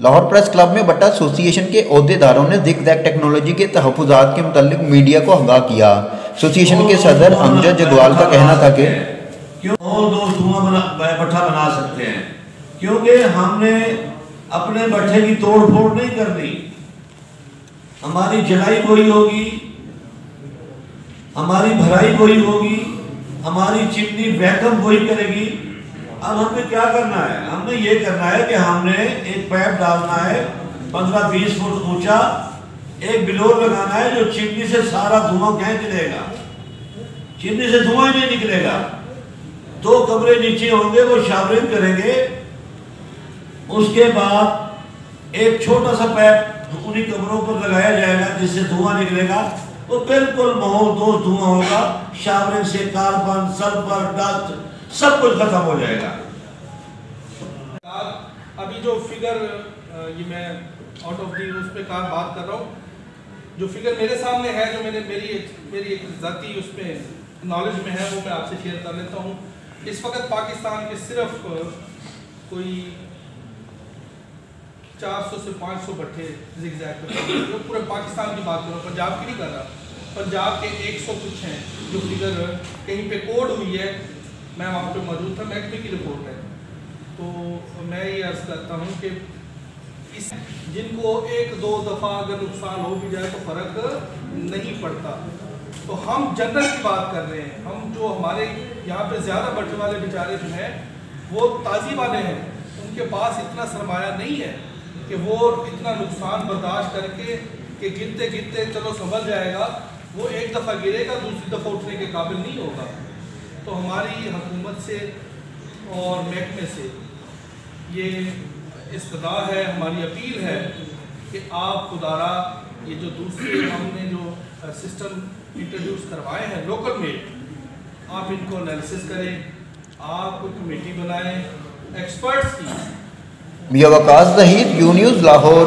Lahore press club में बट्टा association के ओहदेदारों ने ज़िग-ज़ैग टेक्नोलॉजी के तहफ़्फ़ुज़ात के मुतालिक मीडिया को आगाह किया। एसोसिएशन के सदर अमजद जगवाल का कहना था कि क्यों और दो धुआं भट्ठा बना सकते हैं, क्योंकि हमने अपने भट्ठे की तोड़ फोड़ नहीं करनी। हमारी जलाई वही होगी, हमारी भराई वही होगी, हमारी चिमनी वैक्यूम वही करेगी। अब हमें क्या करना है? हमने ये करना है कि हमने एक पाइप डालना है 15-20 फुट ऊंचा, एक बिलोर लगाना है जो चिमनी से सारा धुआं खींच लेगा। चिमनी से धुआं ही नहीं निकलेगा। 2 कमरे नीचे होंगे, वो शावरिंग करेंगे। उसके बाद एक छोटा सा पाइप उन्हीं कमरों पर लगाया जाएगा जिससे धुआं निकलेगा। वो बिल्कुल माहौल दोस्त धुआं होगा। शावरिंग से कार्बन, सल्फर, डस्ट सब कुछ खत्म हो जाएगा। अभी जो फिगर ये मैं आउट ऑफ दी उस पर बात कर रहा हूँ, जो फिगर मेरे सामने है, जो मेरी एक ज़ाती उसमें नॉलेज में है, वो मैं आपसे शेयर कर लेता हूँ। इस वक्त पाकिस्तान के सिर्फ कोई 400 से 500 भट्ठे ज़िग-ज़ैग करते हैं। जो पूरे पाकिस्तान की बात कर रहा हूँ, पंजाब की नहीं कर रहा। पंजाब के 100 कुछ हैं जो फिगर कहीं पे कोड हुई है। मैं वहाँ पे मौजूद था, महकमे की रिपोर्ट है। तो मैं ये अर्ज़ करता हूँ कि इस जिनको 1-2 दफ़ा अगर नुकसान हो भी जाए तो फ़र्क नहीं पड़ता। तो हम जनरल की बात कर रहे हैं। हम जो हमारे यहाँ पे ज़्यादा भट्ठे वाले बेचारे जो हैं वो ताज़ी वाले हैं, उनके पास इतना सरमाया नहीं है कि वो इतना नुकसान बर्दाश्त करके कि गिरते गिरते चलो संभल जाएगा। वो एक दफ़ा गिरेगा, दूसरी दफ़ा उठने के काबिल नहीं होगा। तो हमारी हुकूमत से और महकमे से ये इस्तदा है, हमारी अपील है कि आप खुदारा ये जो दूसरे हमने जो सिस्टम इंट्रोड्यूस करवाए हैं लोकल मेड, आप इनको एनालिसिस करें, आप कोई कमेटी बनाएं एक्सपर्ट्स की। मियां वकास ज़हीर, यू न्यूज़ लाहौर।